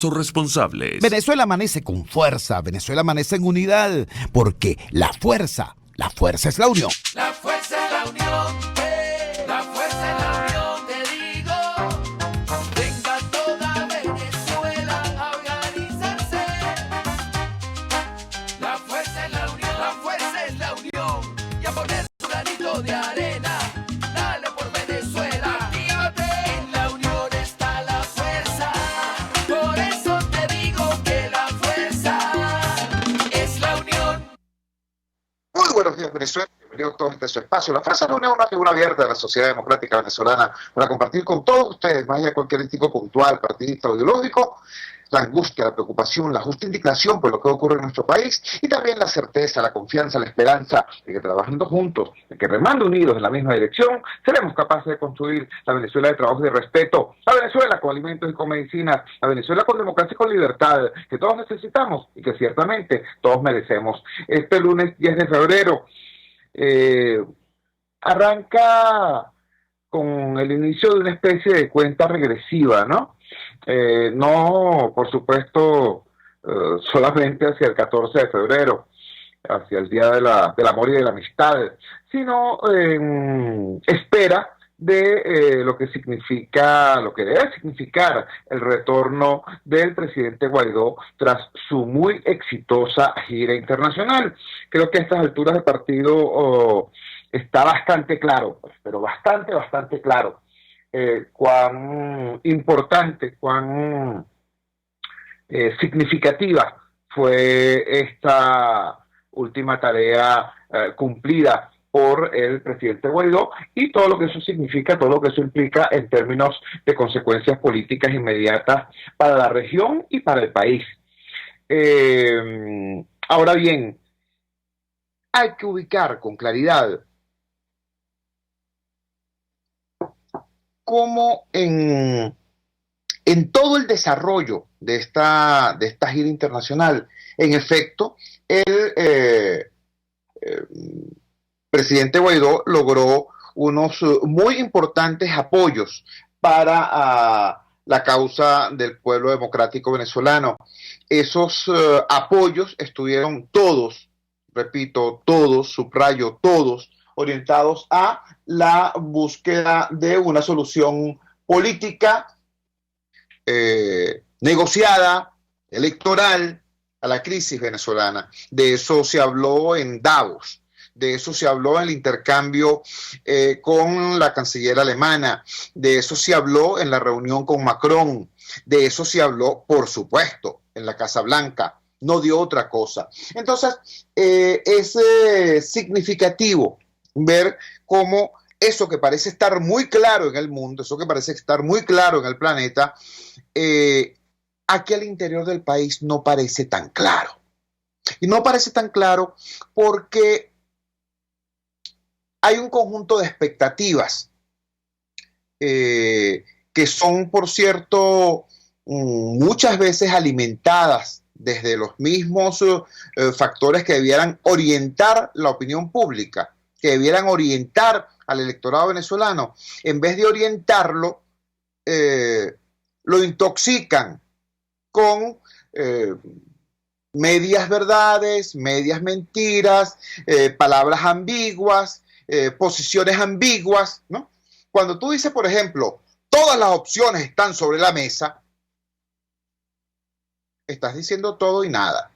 Son responsables. Venezuela amanece con fuerza, Venezuela amanece en unidad, porque la fuerza es la unión. La fuerza es la unión, la fuerza es la unión, te digo. Venga toda Venezuela a organizarse. La fuerza es la unión, la fuerza es la unión. Y a poner su granito de arena, dale por Venezuela. Actívate, en la unión está la fuerza. Por eso te digo que la fuerza es la unión. Muy buenos días, Venezuela. Bienvenidos todos a este su espacio. La Fuerza de la Unión es una figura abierta de la sociedad democrática venezolana para compartir con todos ustedes, más allá de cualquier tipo puntual, partidista o ideológico, la angustia, la preocupación, la justa indignación por lo que ocurre en nuestro país y también la certeza, la confianza, la esperanza de que trabajando juntos, de que remando unidos en la misma dirección, seremos capaces de construir la Venezuela de trabajo y de respeto, la Venezuela con alimentos y con medicinas, la Venezuela con democracia y con libertad, que todos necesitamos y que ciertamente todos merecemos. Este lunes 10 de febrero arranca con el inicio de una especie de cuenta regresiva, ¿no? No, por supuesto, solamente hacia el 14 de febrero, hacia el Día del Amor y de la Amistad, sino espera de lo que significa, lo que debe significar el retorno del presidente Guaidó tras su muy exitosa gira internacional. Creo que a estas alturas del partido está bastante claro, pero bastante claro, cuán importante, cuán significativa fue esta última tarea cumplida por el presidente Guaidó y todo lo que eso significa, todo lo que eso implica en términos de consecuencias políticas inmediatas para la región y para el país. Ahora bien, hay que ubicar con claridad cómo en todo el desarrollo de esta gira internacional, en efecto, el presidente Guaidó logró unos muy importantes apoyos para la causa del pueblo democrático venezolano. Esos apoyos estuvieron todos, repito, todos, subrayo, todos, orientados a la búsqueda de una solución política, negociada, electoral, a la crisis venezolana. De eso se habló en Davos, de eso se habló en el intercambio con la canciller alemana, de eso se habló en la reunión con Macron, de eso se habló, por supuesto, en la Casa Blanca, no de otra cosa. Entonces, es significativo ver cómo eso que parece estar muy claro en el mundo, eso que parece estar muy claro en el planeta, aquí al interior del país no parece tan claro. Y no parece tan claro porque hay un conjunto de expectativas que son, por cierto, muchas veces alimentadas desde los mismos factores que debieran orientar la opinión pública, que debieran orientar al electorado venezolano. En vez de orientarlo, lo intoxican con medias verdades, medias mentiras, palabras ambiguas, posiciones ambiguas, ¿no? Cuando tú dices, por ejemplo, todas las opciones están sobre la mesa, estás diciendo todo y nada.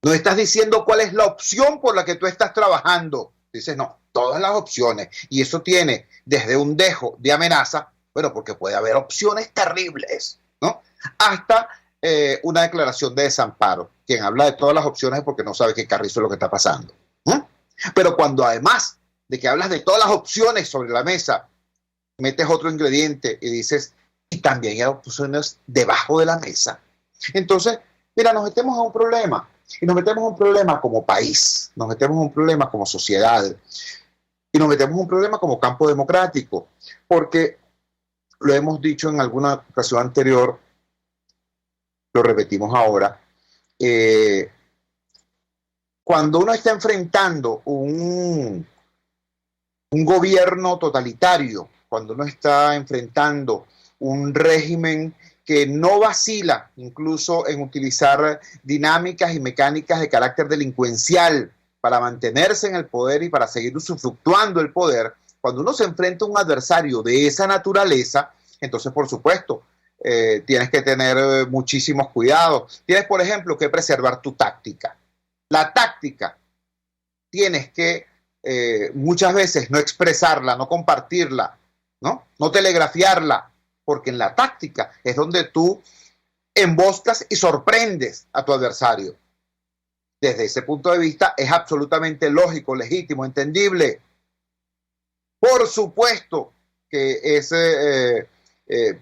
No estás diciendo cuál es la opción por la que tú estás trabajando. Dices, no, todas las opciones. Y eso tiene desde un dejo de amenaza, bueno, porque puede haber opciones terribles, ¿no? Hasta una declaración de desamparo. Quien habla de todas las opciones es porque no sabe qué carrizo es lo que está pasando. Pero cuando además de que hablas de todas las opciones sobre la mesa, metes otro ingrediente y dices, y también hay opciones debajo de la mesa. Entonces, mira, nos metemos a un problema. Y nos metemos en un problema como país, nos metemos en un problema como sociedad y nos metemos en un problema como campo democrático, porque lo hemos dicho en alguna ocasión anterior, lo repetimos ahora, cuando uno está enfrentando un gobierno totalitario, cuando uno está enfrentando un régimen que no vacila incluso en utilizar dinámicas y mecánicas de carácter delincuencial para mantenerse en el poder y para seguir usufructuando el poder. Cuando uno se enfrenta a un adversario de esa naturaleza, entonces, por supuesto, tienes que tener muchísimos cuidados. Tienes, por ejemplo, que preservar tu táctica. La táctica tienes que muchas veces no expresarla, no compartirla, no telegrafiarla, porque en la táctica es donde tú emboscas y sorprendes a tu adversario. Desde ese punto de vista es absolutamente lógico, legítimo, entendible. Por supuesto que es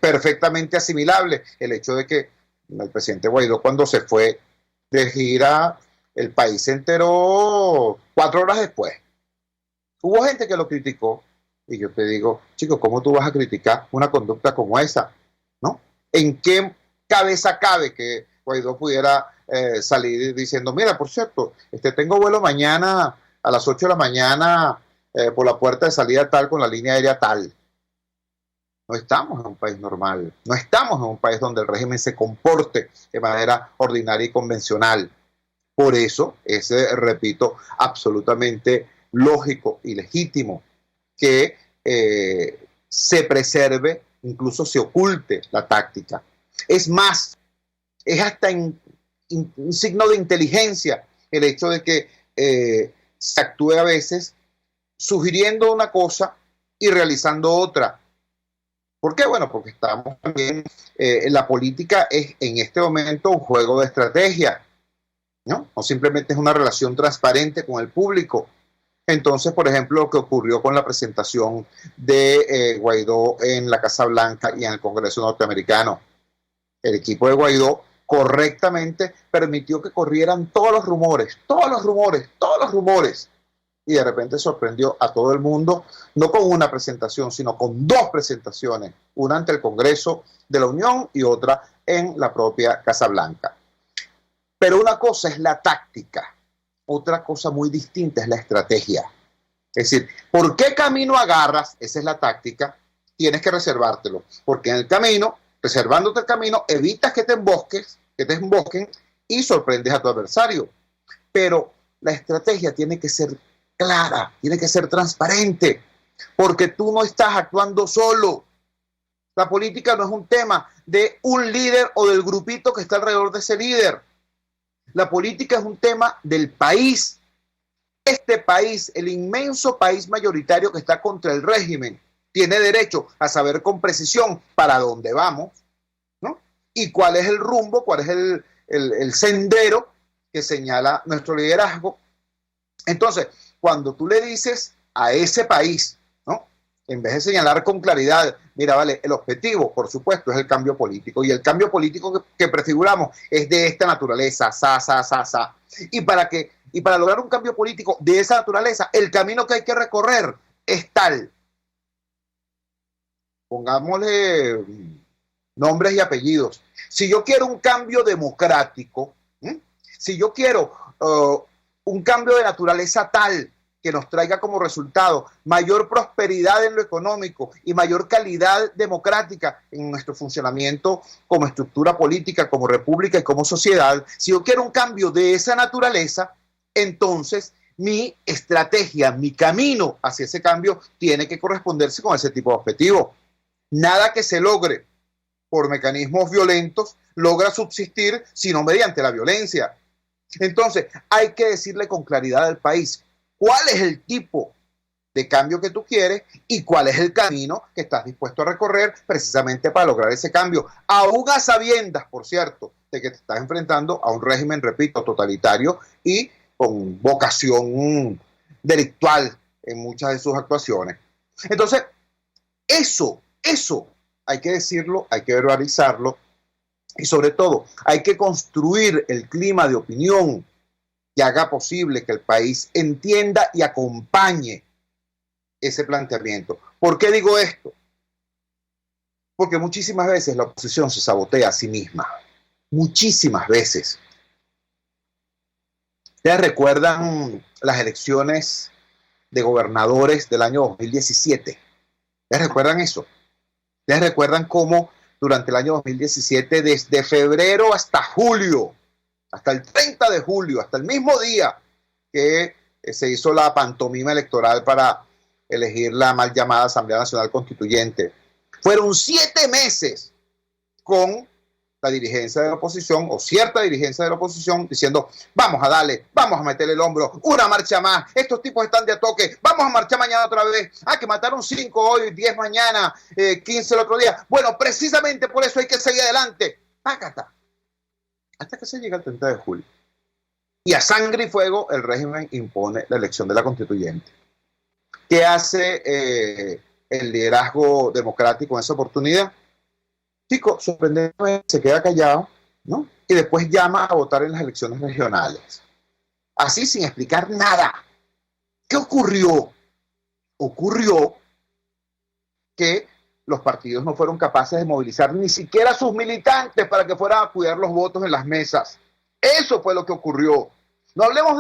perfectamente asimilable el hecho de que el presidente Guaidó, cuando se fue de gira, el país se enteró 4 horas después. Hubo gente que lo criticó y yo te digo, chico, ¿cómo tú vas a criticar una conducta como esa? ¿No? ¿En qué cabeza cabe que Guaidó pudiera salir diciendo, mira, por cierto, tengo vuelo mañana a las 8 de la mañana por la puerta de salida tal con la línea aérea tal? No estamos en un país normal, no estamos en un país donde el régimen se comporte de manera ordinaria y convencional. Por eso es, repito, absolutamente lógico y legítimo que se preserve, incluso se oculte la táctica. Es más, es hasta un signo de inteligencia el hecho de que se actúe a veces sugiriendo una cosa y realizando otra. ¿Por qué? Bueno, porque estamos también, la política es en este momento un juego de estrategia, ¿no? No simplemente es una relación transparente con el público. Entonces, por ejemplo, lo que ocurrió con la presentación de Guaidó en la Casa Blanca y en el Congreso norteamericano. El equipo de Guaidó correctamente permitió que corrieran todos los rumores, y de repente sorprendió a todo el mundo, no con una presentación, sino con 2 presentaciones, una ante el Congreso de la Unión y otra en la propia Casa Blanca. Pero una cosa es la táctica, otra cosa muy distinta es la estrategia. Es decir, ¿por qué camino agarras? Esa es la táctica, tienes que reservártelo, porque en el camino, reservándote el camino, evitas que te embosquen y sorprendes a tu adversario. Pero la estrategia tiene que ser clara, tiene que ser transparente, porque tú no estás actuando solo. La política no es un tema de un líder o del grupito que está alrededor de ese líder. La política es un tema del país. Este país, el inmenso país mayoritario que está contra el régimen, tiene derecho a saber con precisión para dónde vamos, ¿no? Y cuál es el rumbo, cuál es el sendero que señala nuestro liderazgo. Entonces, cuando tú le dices a ese país, ¿no? En vez de señalar con claridad, mira, vale, el objetivo, por supuesto, es el cambio político, y el cambio político que prefiguramos es de esta naturaleza, y para lograr un cambio político de esa naturaleza, el camino que hay que recorrer es tal. Pongámosle nombres y apellidos. Si yo quiero un cambio democrático, si yo quiero un cambio de naturaleza tal que nos traiga como resultado mayor prosperidad en lo económico y mayor calidad democrática en nuestro funcionamiento como estructura política, como república y como sociedad, si yo quiero un cambio de esa naturaleza, entonces mi estrategia, mi camino hacia ese cambio tiene que corresponderse con ese tipo de objetivo. Nada que se logre por mecanismos violentos logra subsistir sino mediante la violencia. Entonces, hay que decirle con claridad al país cuál es el tipo de cambio que tú quieres y cuál es el camino que estás dispuesto a recorrer precisamente para lograr ese cambio. Aún a sabiendas, por cierto, de que te estás enfrentando a un régimen, repito, totalitario y con vocación delictual en muchas de sus actuaciones. Entonces, eso hay que decirlo, hay que verbalizarlo y sobre todo hay que construir el clima de opinión que haga posible que el país entienda y acompañe ese planteamiento. ¿Por qué digo esto? Porque muchísimas veces la oposición se sabotea a sí misma. Muchísimas veces. ¿Ustedes recuerdan las elecciones de gobernadores del año 2017? ¿Ustedes recuerdan eso? ¿Ustedes recuerdan cómo durante el año 2017, desde febrero hasta julio, hasta el 30 de julio, hasta el mismo día que se hizo la pantomima electoral para elegir la mal llamada Asamblea Nacional Constituyente. Fueron 7 meses con la dirigencia de la oposición o cierta dirigencia de la oposición diciendo vamos a darle, vamos a meterle el hombro, una marcha más, estos tipos están de a toque, vamos a marchar mañana otra vez, que mataron 5 hoy, 10 mañana, 15 el otro día. Bueno, precisamente por eso hay que seguir adelante. Págata. Hasta que se llega el 30 de julio. Y a sangre y fuego el régimen impone la elección de la constituyente. ¿Qué hace el liderazgo democrático en esa oportunidad? Chico, sorprendentemente se queda callado, ¿no? Y después llama a votar en las elecciones regionales. Así, sin explicar nada. ¿Qué ocurrió? Ocurrió que los partidos no fueron capaces de movilizar ni siquiera a sus militantes para que fueran a cuidar los votos en las mesas. Eso fue lo que ocurrió. No hablemos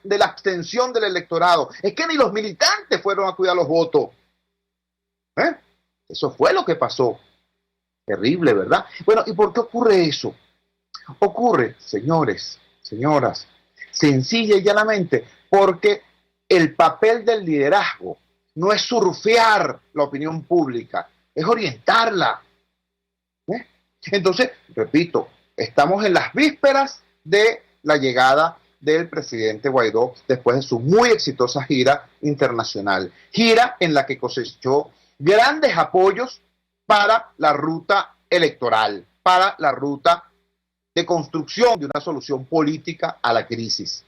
de la abstención del electorado. Es que ni los militantes fueron a cuidar los votos. Eso fue lo que pasó. Terrible, ¿verdad? Bueno, ¿y por qué ocurre eso? Ocurre, señores, señoras, sencilla y llanamente, porque el papel del liderazgo no es surfear la opinión pública, es orientarla. Entonces, repito, estamos en las vísperas de la llegada del presidente Guaidó después de su muy exitosa gira internacional. Gira en la que cosechó grandes apoyos para la ruta electoral, para la ruta de construcción de una solución política a la crisis.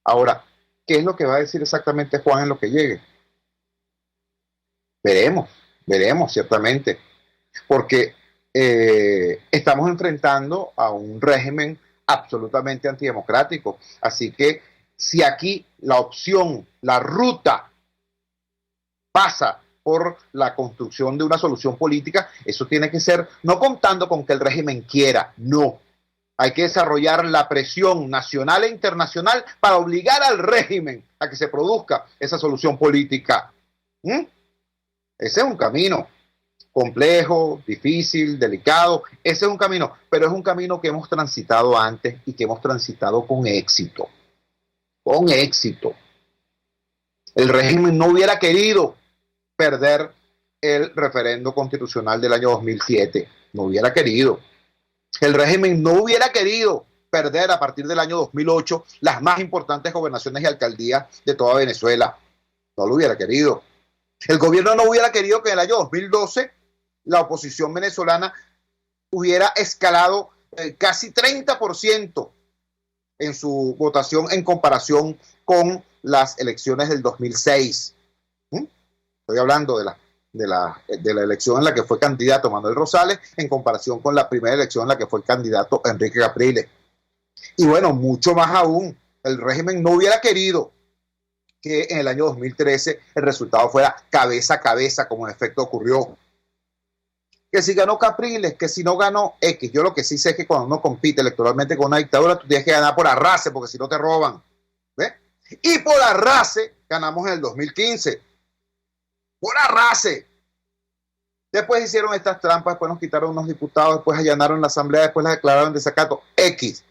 Ahora, ¿qué es lo que va a decir exactamente Juan en lo que llegue? Veremos ciertamente, porque estamos enfrentando a un régimen absolutamente antidemocrático. Así que si aquí la opción, la ruta pasa por la construcción de una solución política, eso tiene que ser no contando con que el régimen quiera, no. Hay que desarrollar la presión nacional e internacional para obligar al régimen a que se produzca esa solución política. Ese es un camino complejo, difícil, delicado. Ese es un camino, pero es un camino que hemos transitado antes y que hemos transitado con éxito. Con éxito. El régimen no hubiera querido perder el referendo constitucional del año 2007. No hubiera querido. El régimen no hubiera querido perder a partir del año 2008 las más importantes gobernaciones y alcaldías de toda Venezuela. No lo hubiera querido. El gobierno no hubiera querido que en el año 2012 la oposición venezolana hubiera escalado casi 30% en su votación en comparación con las elecciones del 2006. Estoy hablando de la elección en la que fue candidato Manuel Rosales en comparación con la primera elección en la que fue candidato Enrique Capriles. Y bueno, mucho más aún, el régimen no hubiera querido que en el año 2013 el resultado fuera cabeza a cabeza, como en efecto ocurrió. Que si ganó Capriles, que si no ganó X. Yo lo que sí sé es que cuando uno compite electoralmente con una dictadura, tú tienes que ganar por arrase, porque si no te roban. ¿Ves? Y por arrase ganamos en el 2015. Por arrase. Después hicieron estas trampas, después nos quitaron unos diputados, después allanaron la asamblea, después la declararon en desacato. X.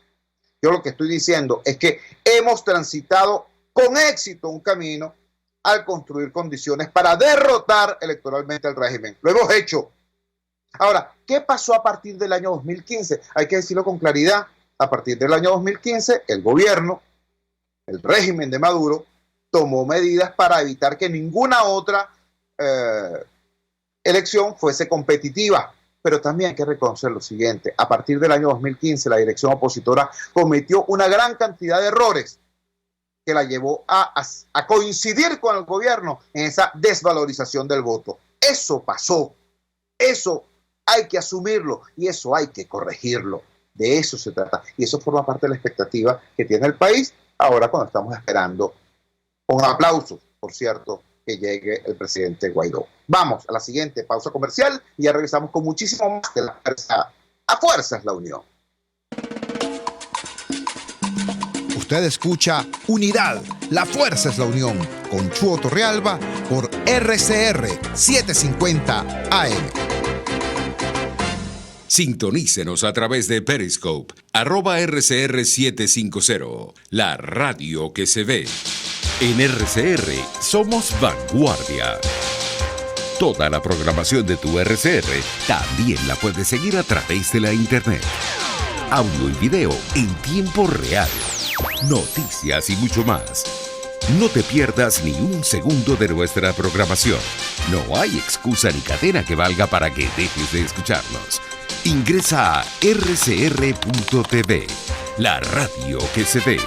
Yo lo que estoy diciendo es que hemos transitado con éxito un camino al construir condiciones para derrotar electoralmente al régimen. Lo hemos hecho. Ahora, ¿qué pasó a partir del año 2015? Hay que decirlo con claridad. A partir del año 2015, el gobierno, el régimen de Maduro, tomó medidas para evitar que ninguna otra elección fuese competitiva. Pero también hay que reconocer lo siguiente. A partir del año 2015, la dirección opositora cometió una gran cantidad de errores que la llevó a coincidir con el gobierno en esa desvalorización del voto. Eso pasó. Eso hay que asumirlo y eso hay que corregirlo. De eso se trata. Y eso forma parte de la expectativa que tiene el país ahora cuando estamos esperando, con aplausos, por cierto, que llegue el presidente Guaidó. Vamos a la siguiente pausa comercial y ya regresamos con muchísimo más de la fuerza. A fuerza es la unión. Usted escucha Unidad, la fuerza es la unión, con Chuo Torrealba por RCR 750 AM. Sintonícenos a través de Periscope, @RCR750, la radio que se ve. En RCR somos vanguardia. Toda la programación de tu RCR también la puedes seguir a través de la internet. Audio y video en tiempo real. Noticias y mucho más. No te pierdas ni un segundo de nuestra programación. No hay excusa ni cadena que valga para que dejes de escucharnos. Ingresa a rcr.tv, la radio que se ve.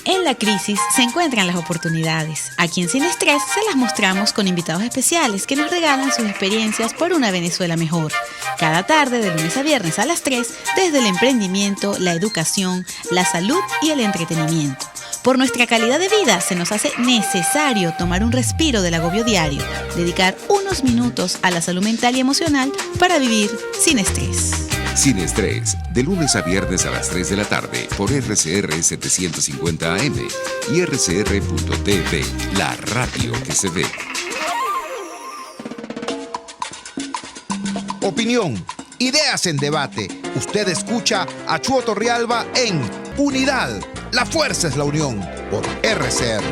En la crisis se encuentran las oportunidades. Aquí en Sin Estrés se las mostramos con invitados especiales que nos regalan sus experiencias por una Venezuela mejor. Cada tarde, de lunes a viernes a las 3, desde el emprendimiento, la educación, la salud y el entretenimiento. Por nuestra calidad de vida se nos hace necesario tomar un respiro del agobio diario, dedicar unos minutos a la salud mental y emocional para vivir sin estrés. Sin Estrés, de lunes a viernes a las 3 de la tarde por RCR 750 AM y rcr.tv, la radio que se ve. Opinión, ideas en debate. Usted escucha a Chuo Torrealba en Unidad. La fuerza es la unión por RCR.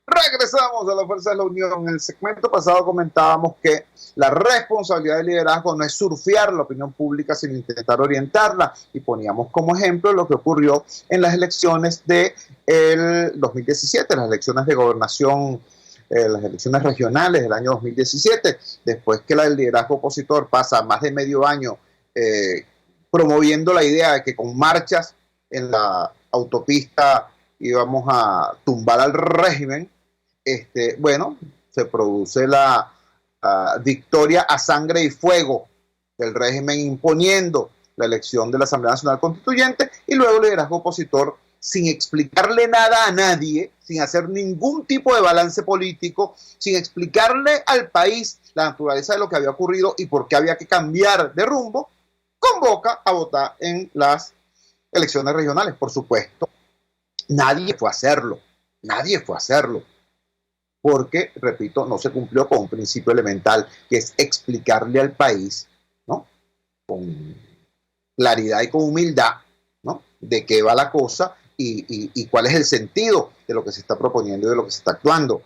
Regresamos a la Fuerza de la Unión. En el segmento pasado comentábamos que la responsabilidad del liderazgo no es surfear la opinión pública, sino intentar orientarla. Y poníamos como ejemplo lo que ocurrió en las elecciones del 2017, las elecciones de gobernación, las elecciones regionales del año 2017, después que el liderazgo opositor pasa más de medio año promoviendo la idea de que con marchas en la autopista íbamos a tumbar al régimen. Se produce la victoria a sangre y fuego del régimen imponiendo la elección de la Asamblea Nacional Constituyente, y luego el liderazgo opositor, sin explicarle nada a nadie, sin hacer ningún tipo de balance político, sin explicarle al país la naturaleza de lo que había ocurrido y por qué había que cambiar de rumbo, convoca a votar en las elecciones regionales. Por supuesto, nadie fue a hacerlo, porque, repito, no se cumplió con un principio elemental, que es explicarle al país, ¿no?, con claridad y con humildad, ¿no?, de qué va la cosa y cuál es el sentido de lo que se está proponiendo y de lo que se está actuando.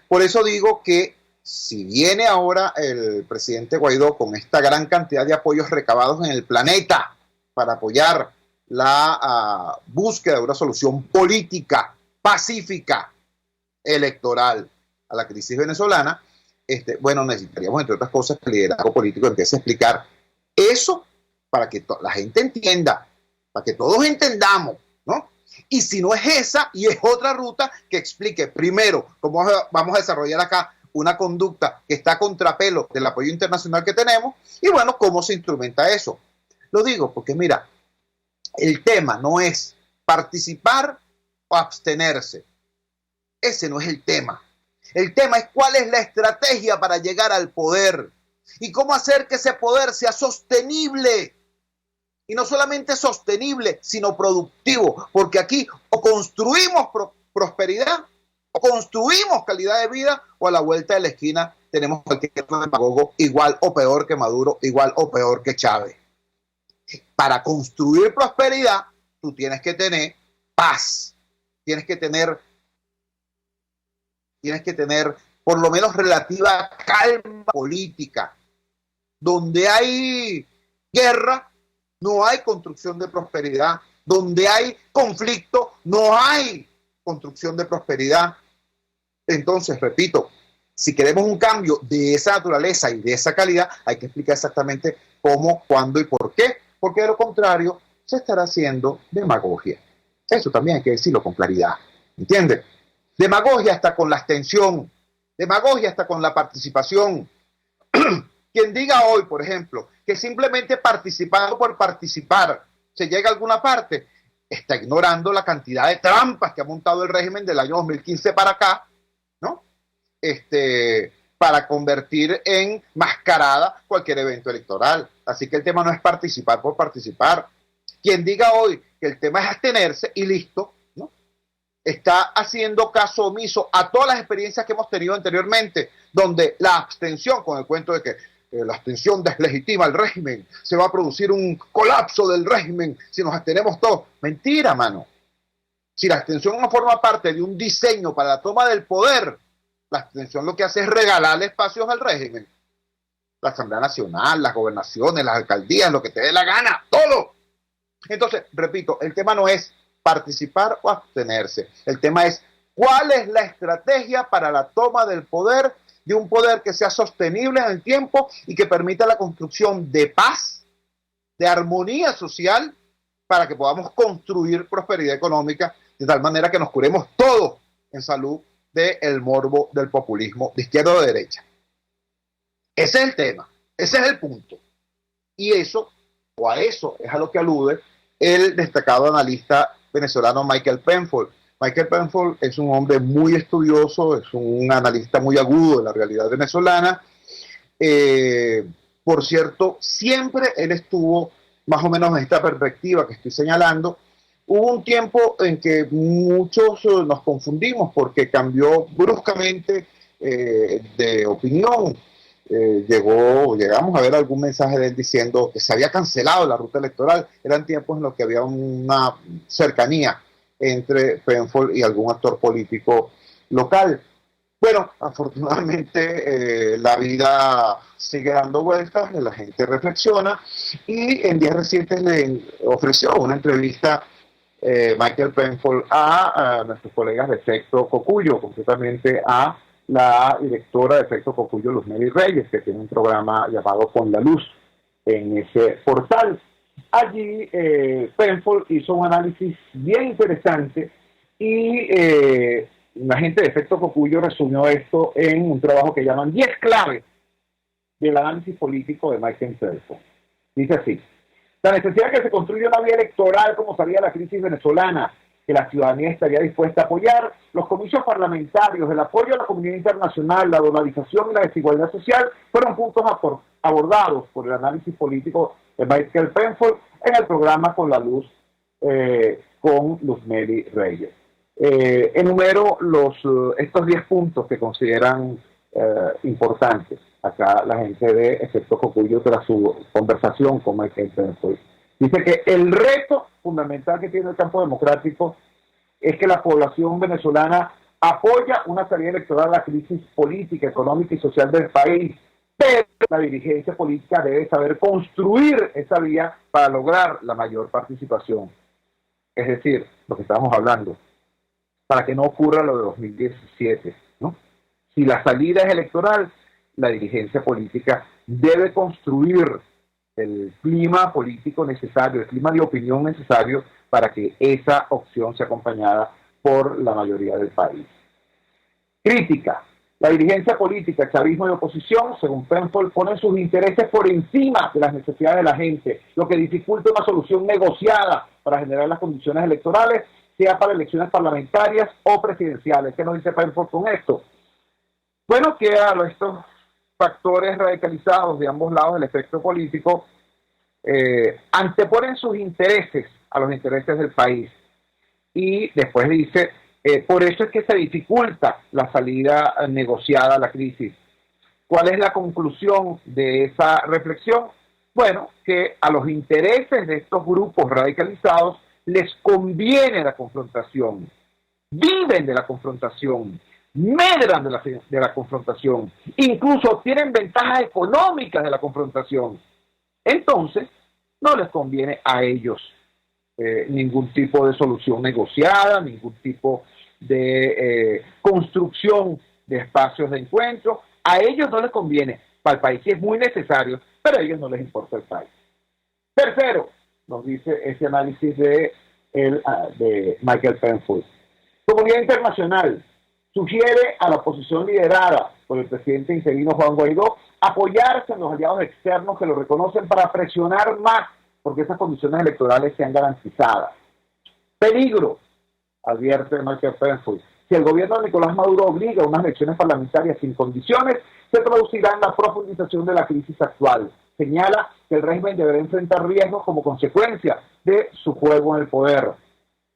Por eso digo que si viene ahora el presidente Guaidó con esta gran cantidad de apoyos recabados en el planeta para apoyar la búsqueda de una solución política, pacífica, electoral a la crisis venezolana, necesitaríamos, entre otras cosas, que el liderazgo político empiece a explicar eso para que la gente entienda, para que todos entendamos, ¿no? Y si no es esa y es otra ruta, que explique primero cómo vamos a desarrollar acá una conducta que está a contrapelo del apoyo internacional que tenemos, y bueno, cómo se instrumenta eso. Lo digo porque, mira, el tema no es participar o abstenerse. Ese no es el tema. El tema es cuál es la estrategia para llegar al poder y cómo hacer que ese poder sea sostenible. Y no solamente sostenible, sino productivo. Porque aquí o construimos prosperidad, o construimos calidad de vida, o a la vuelta de la esquina tenemos cualquier demagogo igual o peor que Maduro, igual o peor que Chávez. Para construir prosperidad, tú tienes que tener paz. Tienes que tener por lo menos relativa calma política. Donde hay guerra, no hay construcción de prosperidad. Donde hay conflicto, no hay construcción de prosperidad. Entonces, repito, si queremos un cambio de esa naturaleza y de esa calidad, hay que explicar exactamente cómo, cuándo y por qué. Porque de lo contrario, se estará haciendo demagogia. Eso también hay que decirlo con claridad. ¿Entiendes? Demagogia hasta con la abstención, demagogia hasta con la participación. Quien diga hoy, por ejemplo, que simplemente participando por participar se llega a alguna parte, está ignorando la cantidad de trampas que ha montado el régimen del año 2015 para acá, ¿no? Para convertir en mascarada cualquier evento electoral. Así que el tema no es participar por participar. Quien diga hoy que el tema es abstenerse y listo, está haciendo caso omiso a todas las experiencias que hemos tenido anteriormente, donde la abstención, con el cuento de que la abstención deslegitima el régimen, se va a producir un colapso del régimen si nos abstenemos todos. Mentira, mano. Si la abstención no forma parte de un diseño para la toma del poder, la abstención lo que hace es regalarle espacios al régimen. La Asamblea Nacional, las gobernaciones, las alcaldías, lo que te dé la gana, todo. Entonces, repito, el tema no es participar o abstenerse. El tema es cuál es la estrategia para la toma del poder, de un poder que sea sostenible en el tiempo y que permita la construcción de paz, de armonía social, para que podamos construir prosperidad económica de tal manera que nos curemos todos en salud del morbo del populismo de izquierda o de derecha. Ese es el tema, ese es el punto. Y eso, o a eso, es a lo que alude el destacado analista venezolano Michael Penfold. Michael Penfold es un hombre muy estudioso, es un analista muy agudo de la realidad venezolana. Por cierto, siempre él estuvo más o menos en esta perspectiva que estoy señalando. Hubo un tiempo en que muchos nos confundimos porque cambió bruscamente de opinión. Llegamos a ver algún mensaje de él diciendo que se había cancelado la ruta electoral. Eran tiempos en los que había una cercanía entre Penfold y algún actor político local. Bueno, afortunadamente la vida sigue dando vueltas, la gente reflexiona y en días recientes le ofreció una entrevista Michael Penfold a nuestros colegas de Efecto Cocuyo, concretamente a la directora de Efecto Cocuyo, Luzmeli Reyes, que tiene un programa llamado Con la Luz en ese portal. Allí Penfold hizo un análisis bien interesante y la gente de Efecto Cocuyo resumió esto en un trabajo que llaman 10 claves del análisis político de Michael Penfold. Dice así: la necesidad de que se construya una vía electoral como salida de la crisis venezolana, que la ciudadanía estaría dispuesta a apoyar, los comicios parlamentarios, el apoyo a la comunidad internacional, la dolarización y la desigualdad social fueron puntos abordados por el análisis político de Michael Penfold en el programa Con la Luz con Luzmeli Reyes. Enumero estos 10 puntos que consideran importantes acá la gente de Efecto Cocuyo tras su conversación con Michael Penfold. Dice que el reto fundamental que tiene el campo democrático es que la población venezolana apoya una salida electoral a la crisis política, económica y social del país, pero la dirigencia política debe saber construir esa vía para lograr la mayor participación. Es decir, lo que estamos hablando, para que no ocurra lo de 2017, ¿no? Si la salida es electoral, la dirigencia política debe construir el clima político necesario, el clima de opinión necesario para que esa opción sea acompañada por la mayoría del país. Crítica. La dirigencia política, chavismo y oposición, según Penfold, ponen sus intereses por encima de las necesidades de la gente, lo que dificulta una solución negociada para generar las condiciones electorales, sea para elecciones parlamentarias o presidenciales. ¿Qué nos dice Penfold con esto? Bueno, que a estos factores radicalizados de ambos lados del espectro político anteponen sus intereses a los intereses del país. Y después dice, por eso es que se dificulta la salida negociada a la crisis. ¿Cuál es la conclusión de esa reflexión? Bueno, que a los intereses de estos grupos radicalizados les conviene la confrontación, viven de la confrontación, medran de la confrontación, incluso obtienen ventajas económicas de la confrontación. Entonces, no les conviene a ellos ningún tipo de solución negociada, ningún tipo de construcción de espacios de encuentro. A ellos no les conviene, para el país sí es muy necesario, pero a ellos no les importa el país. Tercero, nos dice ese análisis de Michael Penfold. Comunidad internacional sugiere a la oposición liderada por el presidente interino Juan Guaidó apoyarse en los aliados externos que lo reconocen para presionar más porque esas condiciones electorales sean garantizadas. Peligro, advierte Michael Penfold. Si el gobierno de Nicolás Maduro obliga a unas elecciones parlamentarias sin condiciones, se traducirá en la profundización de la crisis actual. Señala que el régimen deberá enfrentar riesgos como consecuencia de su juego en el poder.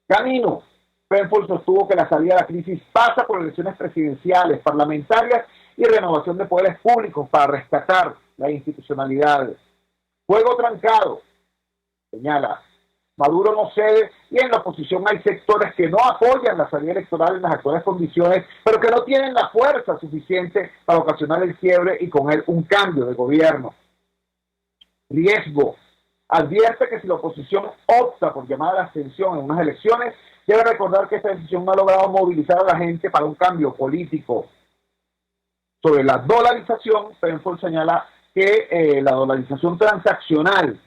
Camino. Penfold sostuvo que la salida de la crisis pasa por elecciones presidenciales, parlamentarias y renovación de poderes públicos para rescatar la institucionalidad. Juego trancado, señala. Maduro no cede y en la oposición hay sectores que no apoyan la salida electoral en las actuales condiciones, pero que no tienen la fuerza suficiente para ocasionar el quiebre y con él un cambio de gobierno. Riesgo. Advierte que si la oposición opta por llamar a la abstención en unas elecciones, debe recordar que esta decisión no ha logrado movilizar a la gente para un cambio político. Sobre la dolarización, Penfold señala que la dolarización transaccional,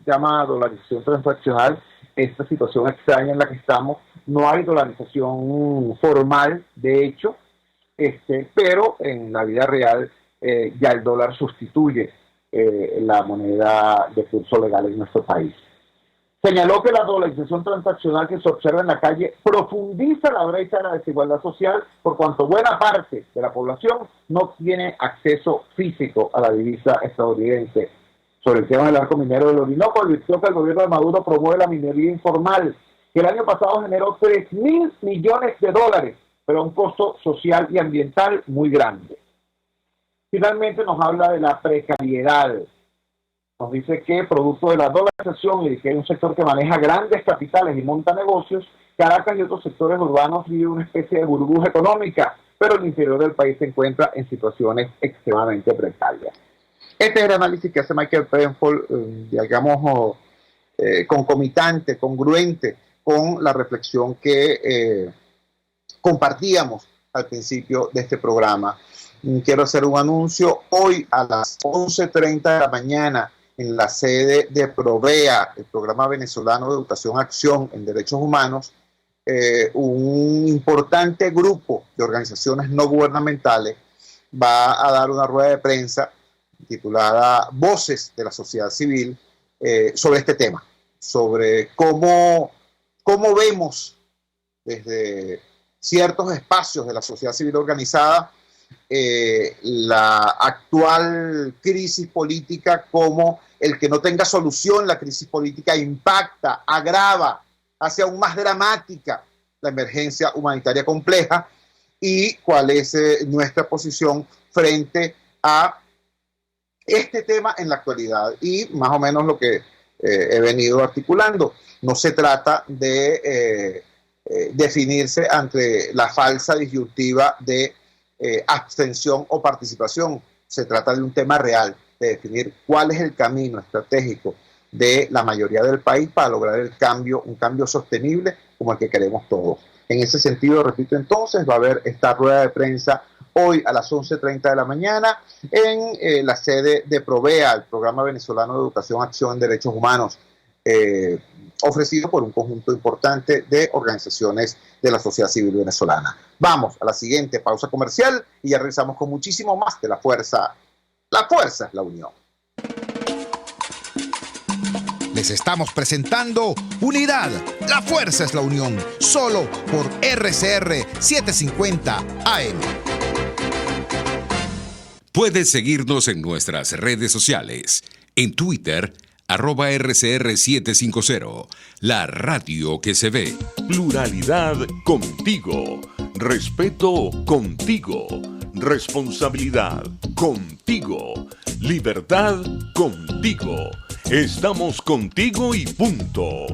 llama dolarización transaccional, esta situación extraña en la que estamos, no hay dolarización formal, de hecho, pero en la vida real ya el dólar sustituye la moneda de curso legal en nuestro país. Señaló que la dolarización transaccional que se observa en la calle profundiza la brecha de la desigualdad social por cuanto buena parte de la población no tiene acceso físico a la divisa estadounidense. Sobre el tema del arco minero del Orinoco, advirtió que el gobierno de Maduro promueve la minería informal, que el año pasado generó $3.000 millones, pero a un costo social y ambiental muy grande. Finalmente nos habla de la precariedad. Nos dice que producto de la dolarización y de que hay un sector que maneja grandes capitales y monta negocios, Caracas y otros sectores urbanos viven una especie de burbuja económica, pero el interior del país se encuentra en situaciones extremadamente precarias. Este es el análisis que hace Michael Penfold, digamos, concomitante, congruente con la reflexión que compartíamos al principio de este programa. Quiero hacer un anuncio. Hoy a las 11:30 de la mañana en la sede de Provea, el Programa Venezolano de Educación Acción en Derechos Humanos, un importante grupo de organizaciones no gubernamentales va a dar una rueda de prensa titulada Voces de la Sociedad Civil sobre este tema, sobre cómo vemos desde ciertos espacios de la sociedad civil organizada la actual crisis política, como el que no tenga solución la crisis política impacta, agrava, hace aún más dramática la emergencia humanitaria compleja, y cuál es nuestra posición frente a este tema en la actualidad, y más o menos lo que he venido articulando. No se trata de definirse ante la falsa disyuntiva de abstención o participación. Se trata de un tema real, de definir cuál es el camino estratégico de la mayoría del país para lograr el cambio, un cambio sostenible como el que queremos todos. En ese sentido, repito entonces, va a haber esta rueda de prensa hoy a las 11:30 de la mañana en la sede de Provea, el Programa Venezolano de Educación Acción en Derechos Humanos, ofrecido por un conjunto importante de organizaciones de la sociedad civil venezolana. Vamos a la siguiente pausa comercial y ya regresamos con muchísimo más de La Fuerza. La fuerza es la unión. Les estamos presentando Unidad, la fuerza es la unión, solo por RCR 750 AM. Puedes seguirnos en nuestras redes sociales. En Twitter, @RCR750, la radio que se ve. Pluralidad contigo. Respeto contigo. Responsabilidad contigo. Libertad contigo. Estamos contigo y punto.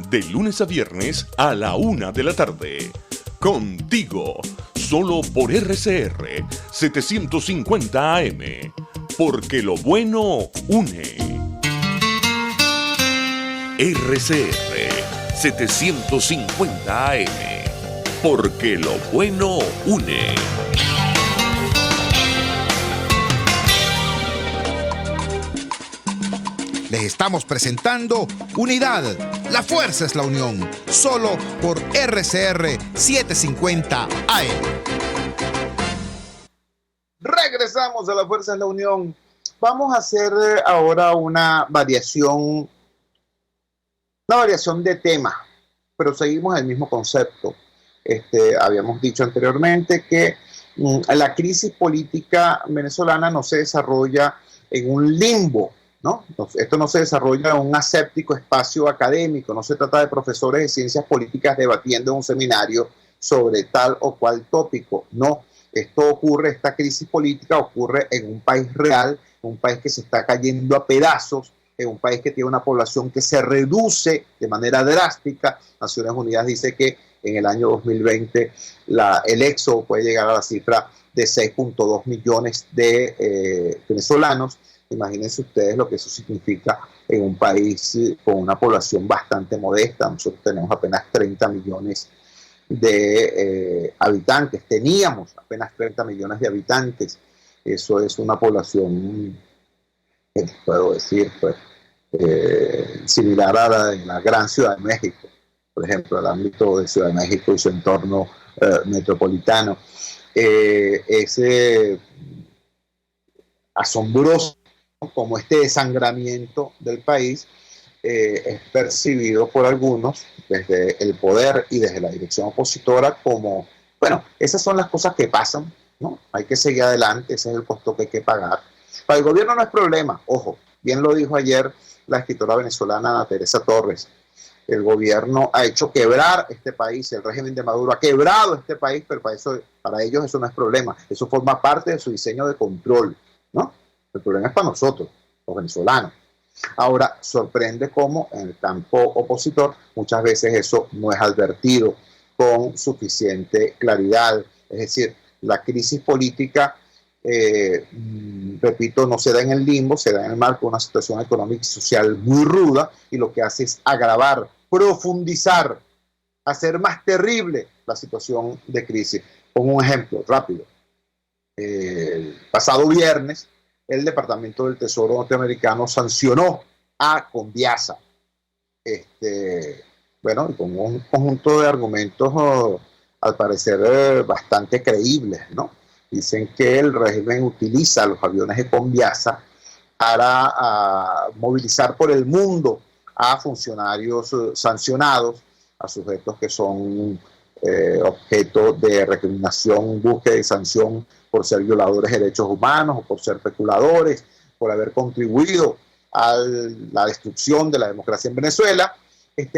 De lunes a viernes a la 1 de la tarde. Contigo. Solo por RCR 750 AM. Porque lo bueno une. RCR 750 AM. Porque lo bueno une. Les estamos presentando Unidad, la fuerza es la unión, solo por RCR 750 AM. Regresamos a La Fuerza es la Unión. Vamos a hacer ahora una variación de tema, pero seguimos el mismo concepto. Habíamos dicho anteriormente que la crisis política venezolana no se desarrolla en un limbo, ¿no? Esto no se desarrolla en un aséptico espacio académico, no se trata de profesores de ciencias políticas debatiendo en un seminario sobre tal o cual tópico, no. Esto ocurre, esta crisis política ocurre en un país real, un país que se está cayendo a pedazos, en un país que tiene una población que se reduce de manera drástica. Naciones Unidas dice que en el año 2020 el éxodo puede llegar a la cifra de 6.2 millones de venezolanos. Imagínense ustedes lo que eso significa en un país con una población bastante modesta. Nosotros tenemos apenas 30 millones de habitantes. Teníamos apenas 30 millones de habitantes. Eso es una población, puedo decir, pues, similar a la de la gran Ciudad de México, por ejemplo, el ámbito de Ciudad de México y su entorno metropolitano. Es asombroso como este desangramiento del país es percibido por algunos desde el poder y desde la dirección opositora como, bueno, esas son las cosas que pasan, ¿no? Hay que seguir adelante, ese es el costo que hay que pagar. Para el gobierno no es problema, ojo, bien lo dijo ayer la escritora venezolana Ana Teresa Torres. El gobierno ha hecho quebrar este país, el régimen de Maduro ha quebrado este país, pero para ellos eso no es problema, eso forma parte de su diseño de control, ¿no? El problema es para nosotros, los venezolanos. Ahora, sorprende cómo en el campo opositor muchas veces eso no es advertido con suficiente claridad. Es decir, la crisis política, repito, no se da en el limbo, se da en el marco de una situación económica y social muy ruda, y lo que hace es agravar, profundizar, hacer más terrible la situación de crisis. Pongo un ejemplo rápido. El pasado viernes, el Departamento del Tesoro norteamericano sancionó a Conviasa. Bueno, con un conjunto de argumentos al parecer bastante creíbles, ¿no? Dicen que el régimen utiliza los aviones de Conviasa para movilizar por el mundo a funcionarios sancionados, a sujetos que son objeto de recriminación, búsqueda y sanción por ser violadores de derechos humanos o por ser especuladores, por haber contribuido a la destrucción de la democracia en Venezuela.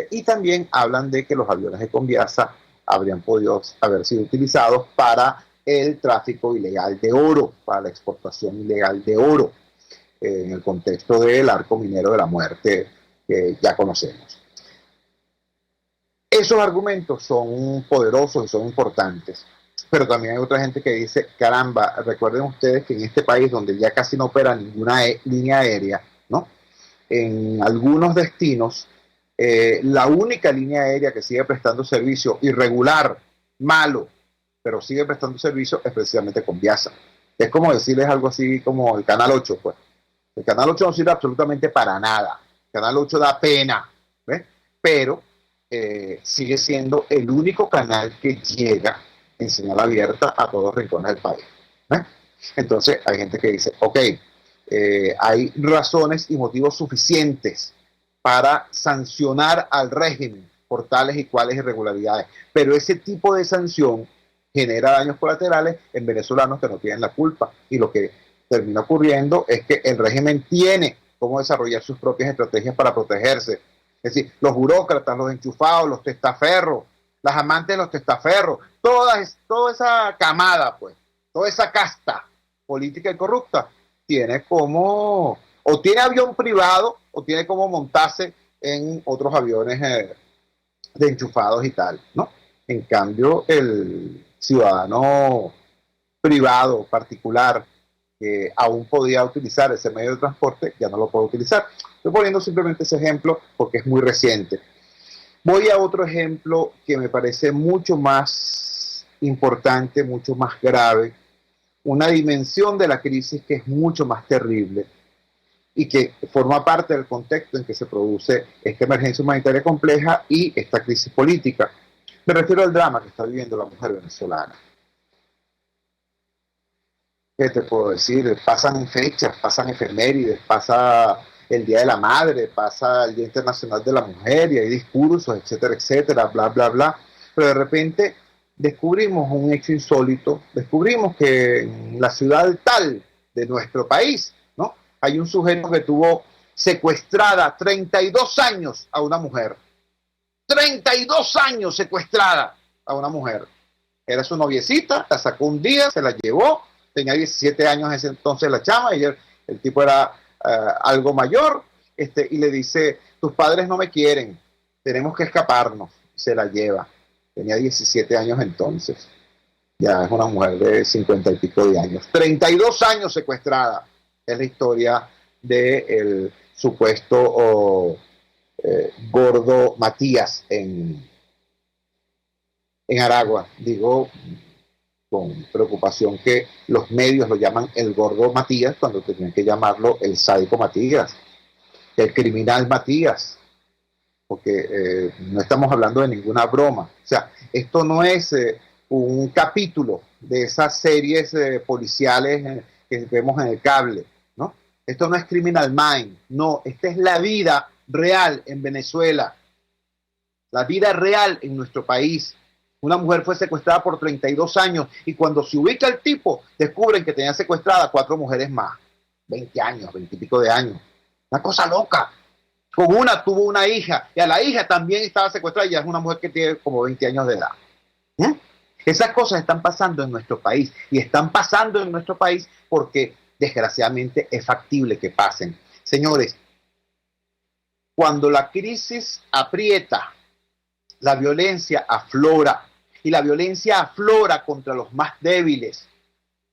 Y también hablan de que los aviones de Conviasa habrían podido haber sido utilizados para el tráfico ilegal de oro, para la exportación ilegal de oro, en el contexto del arco minero de la muerte que ya conocemos. Esos argumentos son poderosos y son importantes, pero también hay otra gente que dice, caramba, recuerden ustedes que en este país donde ya casi no opera ninguna línea aérea, ¿no? En algunos destinos, la única línea aérea que sigue prestando servicio irregular, malo, pero sigue prestando servicio es precisamente Conviasa. Es como decirles algo así como el Canal 8, pues. El Canal 8 no sirve absolutamente para nada. El Canal 8 da pena, ¿ves? Pero sigue siendo el único canal que llega en señal abierta a todos los rincones del país. Entonces hay gente que dice, ok, hay razones y motivos suficientes para sancionar al régimen por tales y cuales irregularidades, pero ese tipo de sanción genera daños colaterales en venezolanos que no tienen la culpa, y lo que termina ocurriendo es que el régimen tiene cómo desarrollar sus propias estrategias para protegerse. Es decir, los burócratas, los enchufados, los testaferros, las amantes de los testaferros, toda esa camada, pues, toda esa casta política y corrupta, tiene como, o tiene avión privado, o tiene como montarse en otros aviones de enchufados y tal, ¿no? En cambio, el ciudadano privado, particular, que aún podía utilizar ese medio de transporte, ya no lo puede utilizar. Estoy poniendo simplemente ese ejemplo porque es muy reciente. Voy a otro ejemplo que me parece mucho más importante, mucho más grave, una dimensión de la crisis que es mucho más terrible y que forma parte del contexto en que se produce esta emergencia humanitaria compleja y esta crisis política. Me refiero al drama que está viviendo la mujer venezolana. ¿Qué te puedo decir? Pasan fechas, pasan efemérides, pasa el Día de la Madre, pasa el Día Internacional de la Mujer y hay discursos, etcétera, etcétera, bla, bla, bla. Pero de repente descubrimos un hecho insólito, descubrimos que en la ciudad tal de nuestro país, ¿no? Hay un sujeto que tuvo secuestrada 32 años a una mujer. 32 años secuestrada a una mujer. Era su noviecita, la sacó un día, se la llevó, tenía 17 años en ese entonces la chama, y el tipo era algo mayor, y le dice, tus padres no me quieren, tenemos que escaparnos. Se la lleva. Tenía 17 años entonces. Ya es una mujer de 50 y pico de años. 32 años secuestrada. Es la historia del supuesto gordo Matías en Aragua. Digo con preocupación que los medios lo llaman el gordo Matías cuando tenían que llamarlo el sádico Matías, el criminal Matías, porque no estamos hablando de ninguna broma. O sea, esto no es un capítulo de esas series policiales que vemos en el cable, ¿no? Esto no es Criminal Mind, no, esta es la vida real en Venezuela, la vida real en nuestro país. Una mujer fue secuestrada por 32 años y cuando se ubica el tipo, descubren que tenía secuestrada 4 mujeres más. 20 años, 20 y pico de años. Una cosa loca. Con una tuvo una hija y a la hija también estaba secuestrada y ya es una mujer que tiene como 20 años de edad. Esas cosas están pasando en nuestro país y están pasando en nuestro país porque desgraciadamente es factible que pasen. Señores, cuando la crisis aprieta, la violencia aflora y la violencia aflora contra los más débiles,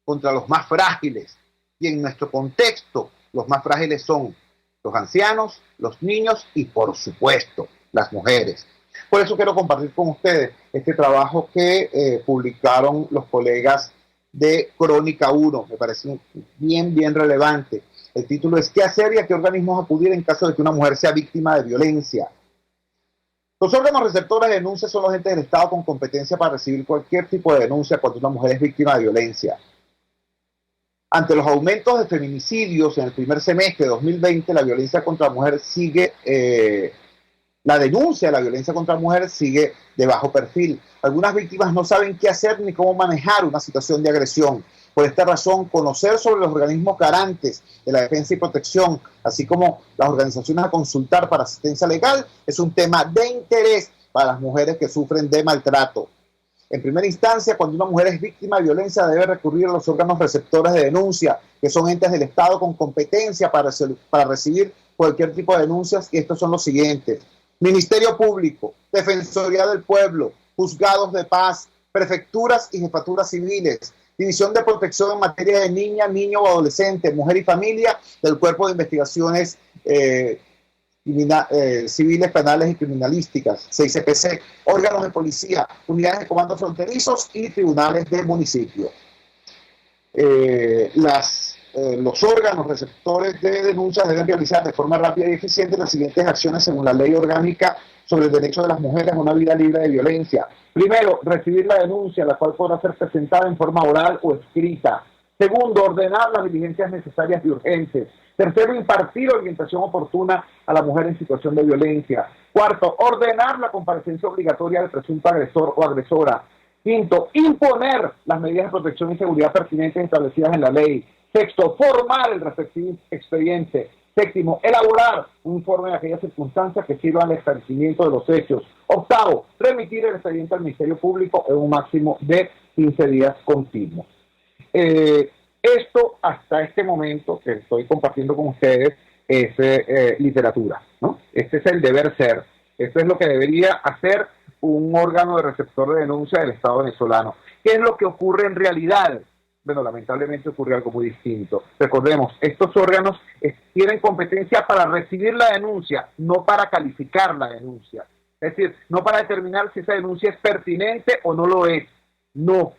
contra los más frágiles. Y en nuestro contexto, los más frágiles son los ancianos, los niños y, por supuesto, las mujeres. Por eso quiero compartir con ustedes este trabajo que publicaron los colegas de Crónica 1. Me parece bien relevante. El título es ¿qué hacer y a qué organismos acudir en caso de que una mujer sea víctima de violencia? Los órganos receptores de denuncias son los entes del Estado con competencia para recibir cualquier tipo de denuncia cuando una mujer es víctima de violencia. Ante los aumentos de feminicidios en el primer semestre de 2020, la violencia contra la mujer sigue, la denuncia de la violencia contra la mujer sigue de bajo perfil. Algunas víctimas no saben qué hacer ni cómo manejar una situación de agresión. Por esta razón, conocer sobre los organismos garantes de la defensa y protección, así como las organizaciones a consultar para asistencia legal, es un tema de interés para las mujeres que sufren de maltrato. En primera instancia, cuando una mujer es víctima de violencia, debe recurrir a los órganos receptores de denuncia, que son entes del Estado con competencia para recibir cualquier tipo de denuncias, y estos son los siguientes: Ministerio Público, Defensoría del Pueblo, Juzgados de Paz, Prefecturas y Jefaturas Civiles, División de Protección en materia de niña, niño o adolescente, mujer y familia del Cuerpo de Investigaciones Civiles, Penales y Criminalísticas, 6CPC, órganos de policía, unidades de comandos fronterizos y tribunales de municipio. Los órganos receptores de denuncias deben realizar de forma rápida y eficiente las siguientes acciones según la Ley Orgánica sobre el derecho de las mujeres a una vida libre de violencia. Primero, recibir la denuncia, la cual podrá ser presentada en forma oral o escrita. Segundo, ordenar las diligencias necesarias y urgentes. Tercero, impartir orientación oportuna a la mujer en situación de violencia. Cuarto, ordenar la comparecencia obligatoria del presunto agresor o agresora. Quinto, imponer las medidas de protección y seguridad pertinentes establecidas en la ley. Sexto, formar el respectivo expediente. Séptimo, elaborar un informe de aquellas circunstancias que sirvan al esclarecimiento de los hechos. Octavo, remitir el expediente al Ministerio Público en un máximo de 15 días continuos. Esto, hasta este momento que estoy compartiendo con ustedes, es literatura, ¿no? Este es el deber ser. Esto es lo que debería hacer un órgano de receptor de denuncia del Estado venezolano. ¿Qué es lo que ocurre en realidad? Bueno, lamentablemente ocurre algo muy distinto. Recordemos, estos órganos tienen competencia para recibir la denuncia, no para calificar la denuncia. Es decir, no para determinar si esa denuncia es pertinente o no lo es. No.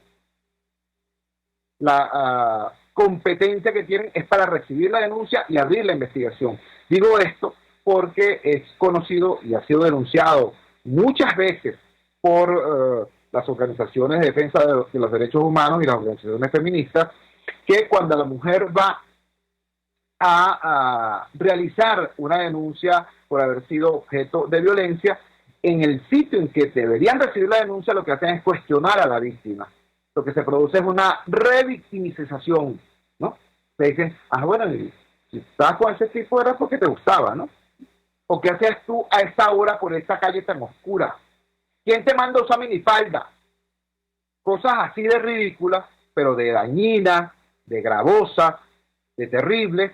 La competencia que tienen es para recibir la denuncia y abrir la investigación. Digo esto porque es conocido y ha sido denunciado muchas veces por las organizaciones de defensa de los derechos humanos y las organizaciones feministas, que cuando la mujer va a realizar una denuncia por haber sido objeto de violencia, en el sitio en que deberían recibir la denuncia, lo que hacen es cuestionar a la víctima. Lo que se produce es una revictimización, ¿no? Se dicen, bueno, si estabas con ese tipo era porque te gustaba, ¿no? ¿O qué hacías tú a esta hora por esta calle tan oscura? ¿Quién te manda a usar minifalda? Cosas así de ridículas, pero de dañinas, de gravosas, de terribles,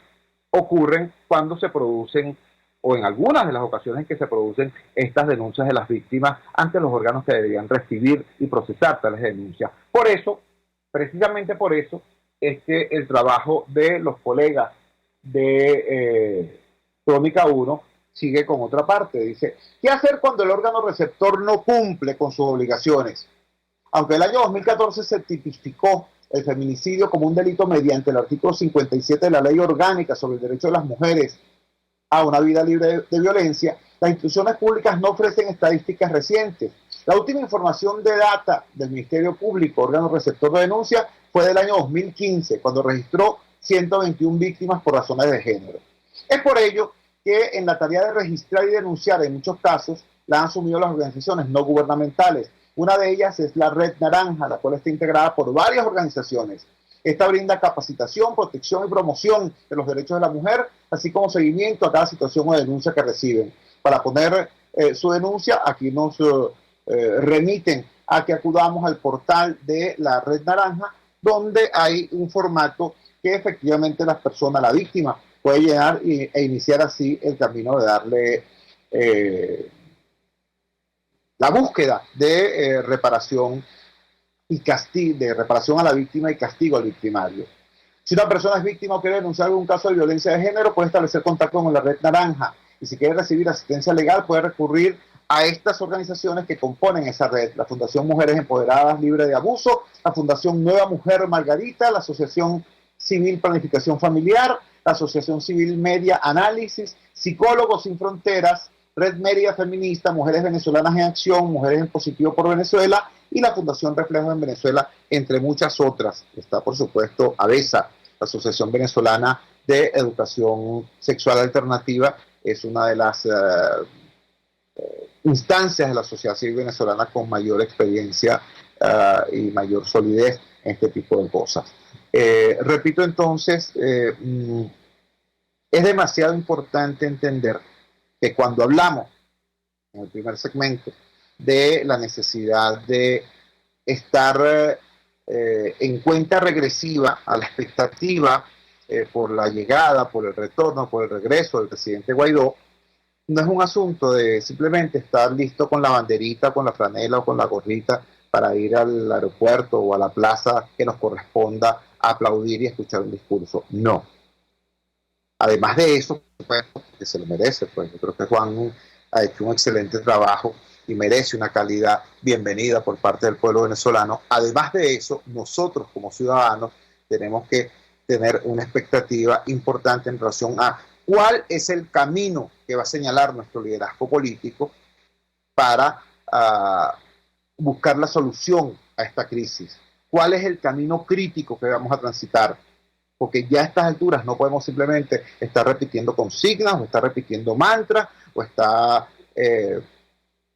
ocurren cuando se producen, o en algunas de las ocasiones que se producen estas denuncias de las víctimas ante los órganos que deberían recibir y procesar tales denuncias. Por eso, precisamente por eso, es que el trabajo de los colegas de Crónica 1 sigue con otra parte. Dice, ¿qué hacer cuando el órgano receptor no cumple con sus obligaciones? Aunque el año 2014 se tipificó el feminicidio como un delito mediante el artículo 57 de la Ley Orgánica sobre el Derecho de las Mujeres a una vida libre de violencia, las instituciones públicas no ofrecen estadísticas recientes. La última información de data del Ministerio Público, órgano receptor de denuncia, fue del año 2015, cuando registró 121 víctimas por razones de género. Es por ello que en la tarea de registrar y denunciar en muchos casos la han asumido las organizaciones no gubernamentales. Una de ellas es la Red Naranja, la cual está integrada por varias organizaciones. Esta brinda capacitación, protección y promoción de los derechos de la mujer, así como seguimiento a cada situación o denuncia que reciben. Para poner su denuncia, aquí nos remiten a que acudamos al portal de la Red Naranja, donde hay un formato que efectivamente las personas, la víctima, puede llenar e iniciar así el camino de darle la búsqueda de reparación y castigo, de reparación a la víctima y castigo al victimario. Si una persona es víctima o quiere denunciar algún caso de violencia de género, puede establecer contacto con la Red Naranja, y si quiere recibir asistencia legal puede recurrir a estas organizaciones que componen esa red: la Fundación Mujeres Empoderadas Libre de Abuso, la Fundación Nueva Mujer Margarita, la Asociación Civil Planificación Familiar, la Asociación Civil Media Análisis, Psicólogos Sin Fronteras, Red Mérida Feminista, Mujeres Venezolanas en Acción, Mujeres en Positivo por Venezuela y la Fundación Reflejos en Venezuela, entre muchas otras. Está, por supuesto, AVESA, la Asociación Venezolana de Educación Sexual Alternativa, es una de las instancias de la sociedad civil venezolana con mayor experiencia y mayor solidez en este tipo de cosas. Repito entonces, es demasiado importante entender que cuando hablamos en el primer segmento de la necesidad de estar en cuenta regresiva a la expectativa por la llegada, por el retorno, por el regreso del presidente Guaidó, no es un asunto de simplemente estar listo con la banderita, con la franela o con la gorrita para ir al aeropuerto o a la plaza que nos corresponda a aplaudir y escuchar un discurso. No. Además de eso, que se lo merece, pues yo creo que Juan ha hecho un excelente trabajo y merece una calidad bienvenida por parte del pueblo venezolano. Además de eso, nosotros como ciudadanos tenemos que tener una expectativa importante en relación a cuál es el camino que va a señalar nuestro liderazgo político para buscar la solución a esta crisis. ¿Cuál es el camino crítico que vamos a transitar? Porque ya a estas alturas no podemos simplemente estar repitiendo consignas, o estar repitiendo mantras, o estar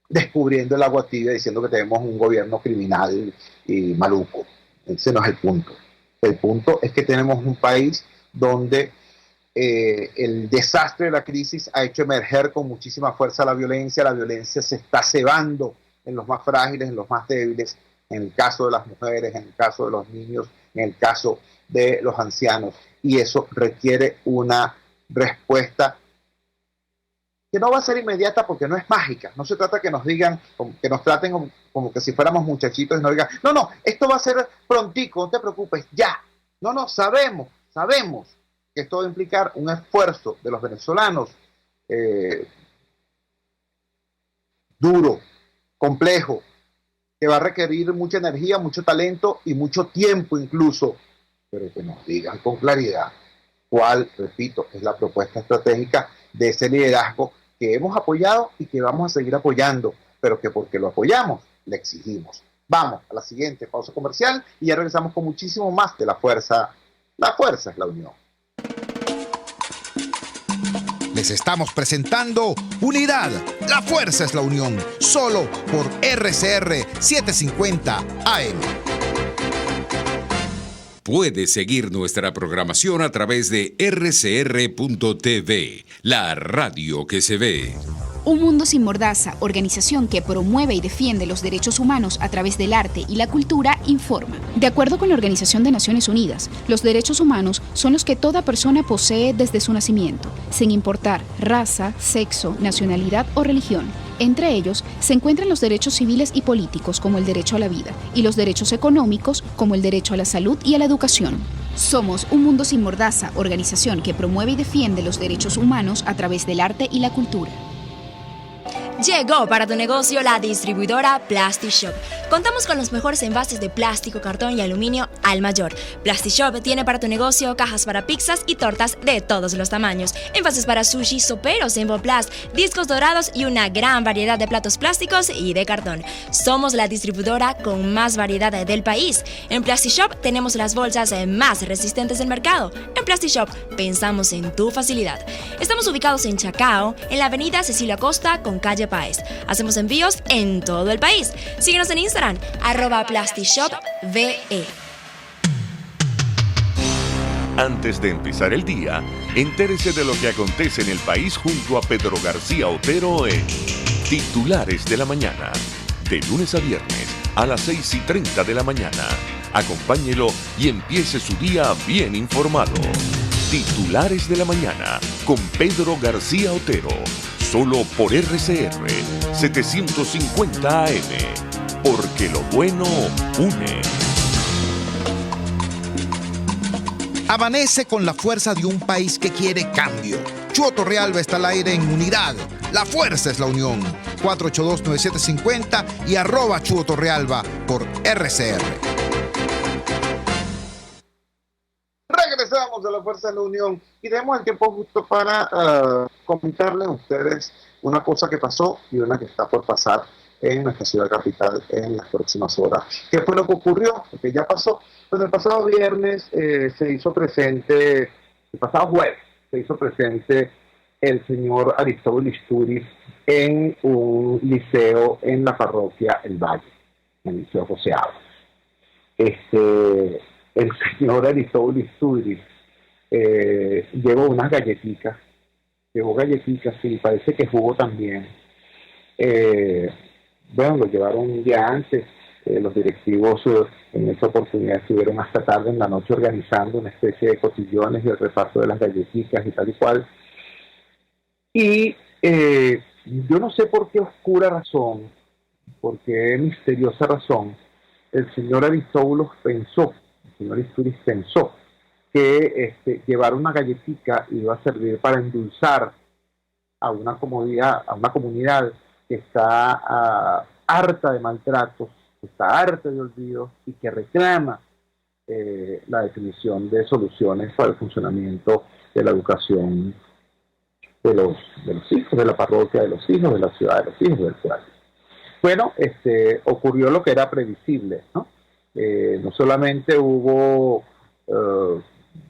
descubriendo el agua tibia diciendo que tenemos un gobierno criminal y maluco. Ese no es el punto. El punto es que tenemos un país donde el desastre de la crisis ha hecho emerger con muchísima fuerza la violencia se está cebando en los más frágiles, en los más débiles, en el caso de las mujeres, en el caso de los niños, en el caso de los ancianos, y eso requiere una respuesta que no va a ser inmediata porque no es mágica. No se trata que nos digan, que nos traten como que si fuéramos muchachitos y nos digan, no, esto va a ser prontico, no te preocupes, ya. No, sabemos que esto va a implicar un esfuerzo de los venezolanos duro, complejo, que va a requerir mucha energía, mucho talento y mucho tiempo incluso, pero que nos digan con claridad cuál, repito, es la propuesta estratégica de ese liderazgo que hemos apoyado y que vamos a seguir apoyando, pero que porque lo apoyamos, le exigimos. Vamos a la siguiente pausa comercial y ya regresamos con muchísimo más de La Fuerza. La fuerza es la unión. Les estamos presentando Unidad, la fuerza es la unión, solo por RCR 750 AM. Puedes seguir nuestra programación a través de rcr.tv, la radio que se ve. Un Mundo Sin Mordaza, organización que promueve y defiende los derechos humanos a través del arte y la cultura, informa. De acuerdo con la Organización de Naciones Unidas, los derechos humanos son los que toda persona posee desde su nacimiento, sin importar raza, sexo, nacionalidad o religión. Entre ellos se encuentran los derechos civiles y políticos, como el derecho a la vida, y los derechos económicos, como el derecho a la salud y a la educación. Somos Un Mundo Sin Mordaza, organización que promueve y defiende los derechos humanos a través del arte y la cultura. Llegó para tu negocio la distribuidora Plastic Shop. Contamos con los mejores envases de plástico, cartón y aluminio al mayor. Plastic Shop tiene para tu negocio cajas para pizzas y tortas de todos los tamaños, envases para sushi, soperos en Boplast, discos dorados y una gran variedad de platos plásticos y de cartón. Somos la distribuidora con más variedad del país. En Plastic Shop tenemos las bolsas más resistentes del mercado. En Plastic Shop pensamos en tu facilidad. Estamos ubicados en Chacao, en la avenida Cecilia Costa con calle Páez. Hacemos envíos en todo el país. Síguenos en Instagram, @PlasticShopVE. Antes de empezar el día, entérese de lo que acontece en el país junto a Pedro García Otero en Titulares de la Mañana. De lunes a viernes a las 6:30 de la mañana. Acompáñelo y empiece su día bien informado. Titulares de la Mañana con Pedro García Otero. Solo por RCR 750 AM. Porque lo bueno une. Amanece con la fuerza de un país que quiere cambio. Chuo Torrealba está al aire en Unidad. La fuerza es la unión. 482-9750 y @Chuo Torrealba por RCR. Regresamos a la fuerza de la unión y tenemos el tiempo justo para comentarles a ustedes una cosa que pasó y una que está por pasar en nuestra ciudad capital en las próximas horas. ¿Qué fue lo que ocurrió? Lo que ya pasó. Pues el pasado viernes se hizo presente, el pasado jueves se hizo presente el señor Aristóbulo Istúriz en un liceo en la parroquia El Valle, en el liceo Joseado. El señor Aristóbulo Istúriz llevó unas galletitas, sí, parece que jugó también. Bueno, lo llevaron un día antes, los directivos en esa oportunidad estuvieron hasta tarde en la noche organizando una especie de cotillones y el reparto de las galletitas y tal y cual. Y yo no sé por qué oscura razón, por qué misteriosa razón, el señor Aristóbulo pensó, el señor Istúriz pensó que llevar una galletica iba a servir para endulzar a una comunidad que está harta de maltratos, que está harta de olvidos y que reclama la definición de soluciones para el funcionamiento de la educación de los hijos de la parroquia, de los hijos de la ciudad, de los hijos del pueblo. Bueno, ocurrió lo que era previsible, ¿no? No solamente hubo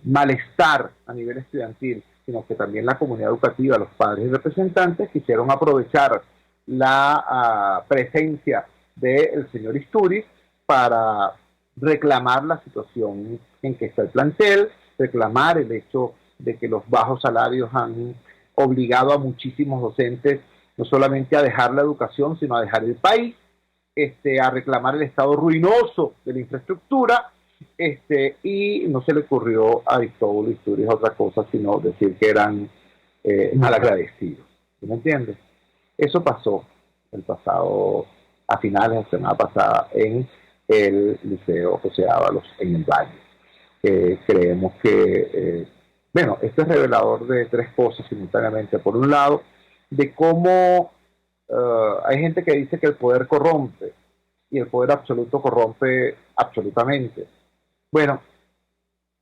malestar a nivel estudiantil, sino que también la comunidad educativa, los padres y representantes quisieron aprovechar la presencia del señor Istúriz para reclamar la situación en que está el plantel, reclamar el hecho de que los bajos salarios han obligado a muchísimos docentes no solamente a dejar la educación, sino a dejar el país, a reclamar el estado ruinoso de la infraestructura, y no se le ocurrió a Aristóbulo Istúriz otra cosa sino decir que eran malagradecidos. ¿Sí me entiendes? Eso pasó a finales de la semana pasada en el Liceo José Ábalos en el Valle. Creemos que, esto es revelador de tres cosas simultáneamente. Por un lado, de cómo hay gente que dice que el poder corrompe y el poder absoluto corrompe absolutamente. Bueno,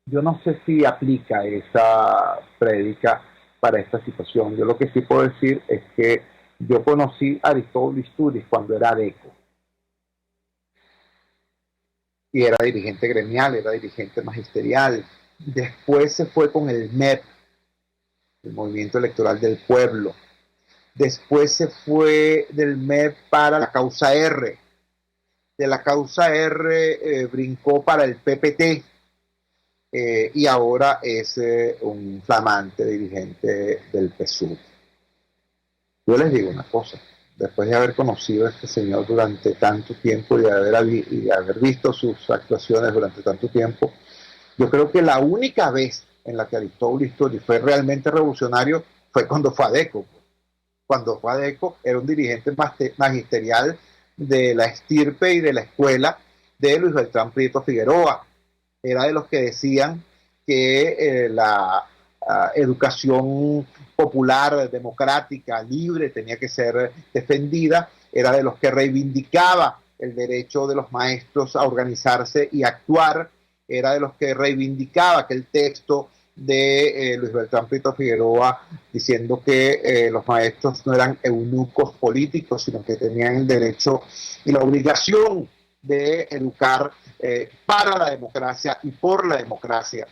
yo no sé si aplica esa prédica para esta situación. Yo lo que sí puedo decir es que yo conocí a Aristóbulo Istúriz cuando era ADECO. Y era dirigente gremial, era dirigente magisterial. Después se fue con el MEP, el Movimiento Electoral del Pueblo. Después se fue del MEP para la causa R. De la causa R brincó para el PPT. Y ahora es un flamante dirigente del PSUV. Yo les digo una cosa, después de haber conocido a este señor durante tanto tiempo y de haber visto sus actuaciones durante tanto tiempo, yo creo que la única vez en la que Aristóbulo Turi fue realmente revolucionario fue cuando fue a ADECO. Cuando fue a ADECO era un dirigente magisterial de la estirpe y de la escuela de Luis Beltrán Prieto Figueroa. Era de los que decían que la educación popular, democrática, libre, tenía que ser defendida. Era de los que reivindicaba el derecho de los maestros a organizarse y actuar. Era de los que reivindicaba que el texto de Luis Beltrán Prieto Figueroa diciendo que los maestros no eran eunucos políticos, sino que tenían el derecho y la obligación de educar para la democracia y por la democracia.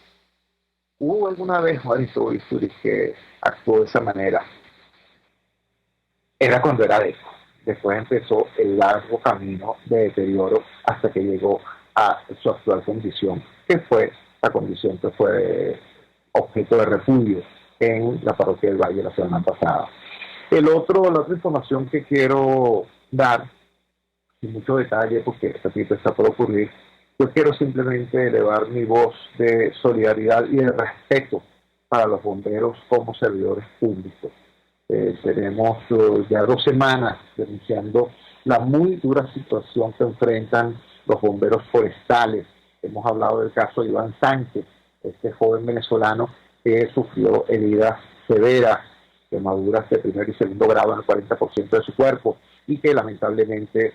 ¿Hubo alguna vez Aristóbulo Turi que actuó de esa manera? Era cuando era ADECO. Después empezó el largo camino de deterioro hasta que llegó a su actual condición, que fue la condición que fue objeto de repudio en la parroquia del Valle la semana pasada. La otra información que quiero dar, sin mucho detalle, porque repito, está por ocurrir, yo quiero simplemente elevar mi voz de solidaridad y de respeto para los bomberos como servidores públicos. Tenemos ya 2 semanas denunciando la muy dura situación que enfrentan los bomberos forestales. Hemos hablado del caso de Iván Sánchez, este joven venezolano que sufrió heridas severas, quemaduras de primer y segundo grado en el 40% de su cuerpo y que lamentablemente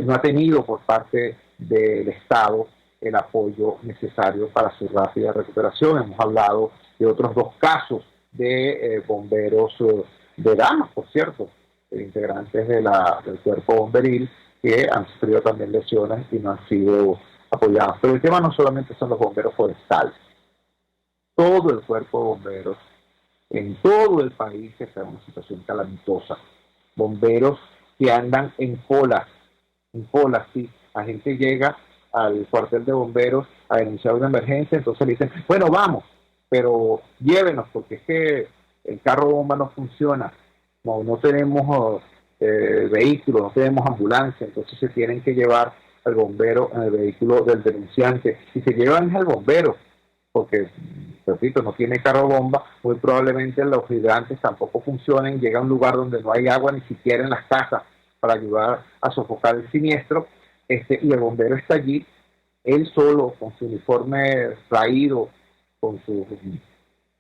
no ha tenido por parte del Estado el apoyo necesario para su rápida recuperación. Hemos hablado de otros 2 casos de bomberos de damas, por cierto, integrantes del cuerpo bomberil que han sufrido también lesiones y no han sido apoyados. Pero el tema no solamente son los bomberos forestales. Todo el cuerpo de bomberos en todo el país está en una situación calamitosa. Bomberos que andan en colas, sí. La gente llega al cuartel de bomberos a denunciar una emergencia, entonces le dicen, bueno, vamos, pero llévenos, porque es que el carro bomba no funciona, no tenemos vehículo, no tenemos ambulancia, entonces se tienen que llevar al bombero en el vehículo del denunciante, y se llevan al bombero, porque, repito, no tiene carro bomba, muy probablemente los hidrantes tampoco funcionen, llega a un lugar donde no hay agua ni siquiera en las casas para ayudar a sofocar el siniestro, y el bombero está allí, él solo, con su uniforme raído, con sus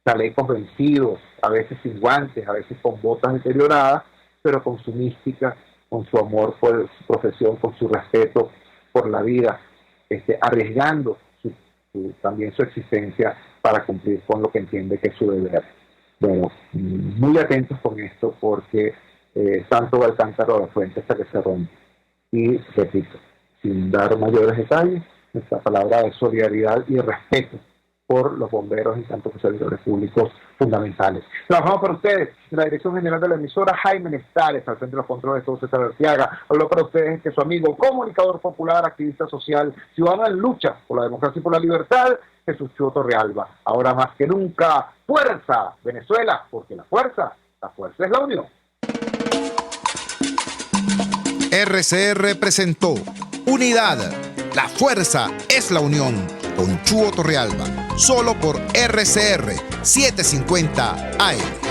chalecos vencidos, a veces sin guantes, a veces con botas deterioradas, pero con su mística, con su amor por su profesión, con su respeto por la vida, arriesgando también su existencia para cumplir con lo que entiende que es su deber. Bueno, muy atentos con esto porque tanto va el cántaro a la fuente hasta que se rompe. Y repito, sin dar mayores detalles, nuestra palabra de solidaridad y respeto por los bomberos y tanto que servidores públicos fundamentales. Trabajamos para ustedes en la dirección general de la emisora, Jaime Nestares, al frente de los controles de todo César Arteaga. Habló para ustedes que su amigo, comunicador popular, activista social, ciudadano en lucha por la democracia y por la libertad, Jesús Chuo Torrealba. Ahora más que nunca, fuerza Venezuela, porque la fuerza es la unión. RCR presentó Unidad, la fuerza es la unión, con Chuo Torrealba, solo por RCR 750 AM.